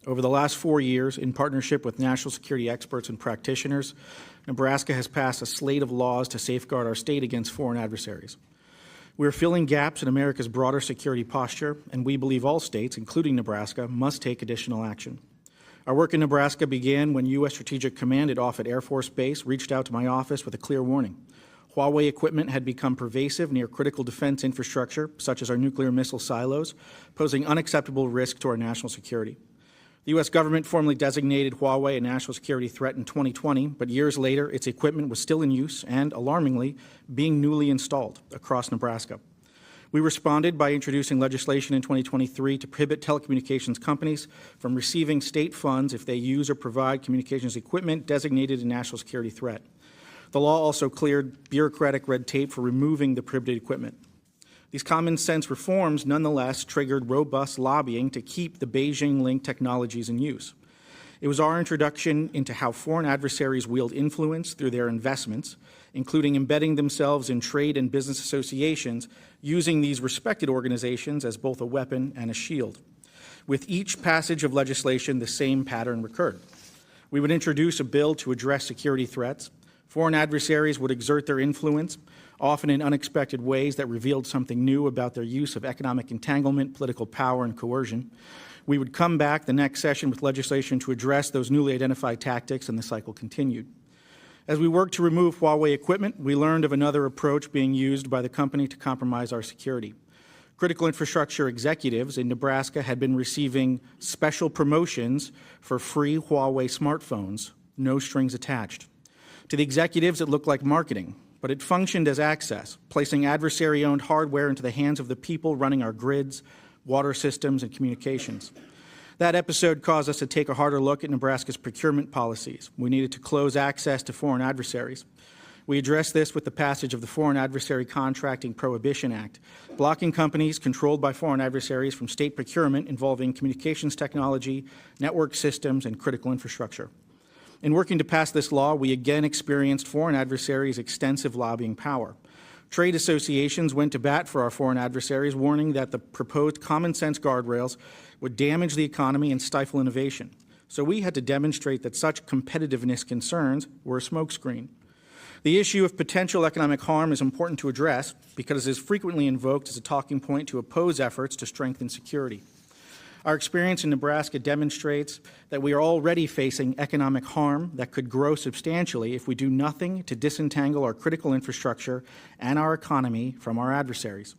Over the last 4 years, in partnership with national security experts and practitioners, Nebraska has passed a slate of laws to safeguard our state against foreign adversaries. We are filling gaps in America's broader security posture, and we believe all states, including Nebraska, must take additional action. Our work in Nebraska began when U.S. Strategic Command at Offutt Air Force Base reached out to my office with a clear warning. Huawei equipment had become pervasive near critical defense infrastructure, such as our nuclear missile silos, posing unacceptable risk to our national security. The U.S. government formally designated Huawei a national security threat in 2020, but years later, its equipment was still in use and, alarmingly, being newly installed across Nebraska. We responded by introducing legislation in 2023 to prohibit telecommunications companies from receiving state funds if they use or provide communications equipment designated a national security threat. The law also cleared bureaucratic red tape for removing the prohibited equipment. These common sense reforms nonetheless triggered robust lobbying to keep the Beijing-linked technologies in use. It was our introduction into how foreign adversaries wield influence through their investments, including embedding themselves in trade and business associations, using these respected organizations as both a weapon and a shield. With each passage of legislation, the same pattern recurred. We would introduce a bill to address security threats. Foreign adversaries would exert their influence, often in unexpected ways that revealed something new about their use of economic entanglement, political power, and coercion. We would come back the next session with legislation to address those newly identified tactics, and the cycle continued. As we worked to remove Huawei equipment, we learned of another approach being used by the company to compromise our security. Critical infrastructure executives in Nebraska had been receiving special promotions for free Huawei smartphones, no strings attached. To the executives, it looked like marketing, but it functioned as access, placing adversary-owned hardware into the hands of the people running our grids, water systems, and communications. That episode caused us to take a harder look at Nebraska's procurement policies. We needed to close access to foreign adversaries. We addressed this with the passage of the Foreign Adversary Contracting Prohibition Act, blocking companies controlled by foreign adversaries from state procurement involving communications technology, network systems, and critical infrastructure. In working to pass this law, we again experienced foreign adversaries' extensive lobbying power. Trade associations went to bat for our foreign adversaries, warning that the proposed common-sense guardrails would damage the economy and stifle innovation. So we had to demonstrate that such competitiveness concerns were a smokescreen. The issue of potential economic harm is important to address because it is frequently invoked as a talking point to oppose efforts to strengthen security. Our experience in Nebraska demonstrates that we are already facing economic harm that could grow substantially if we do nothing to disentangle our critical infrastructure and our economy from our adversaries.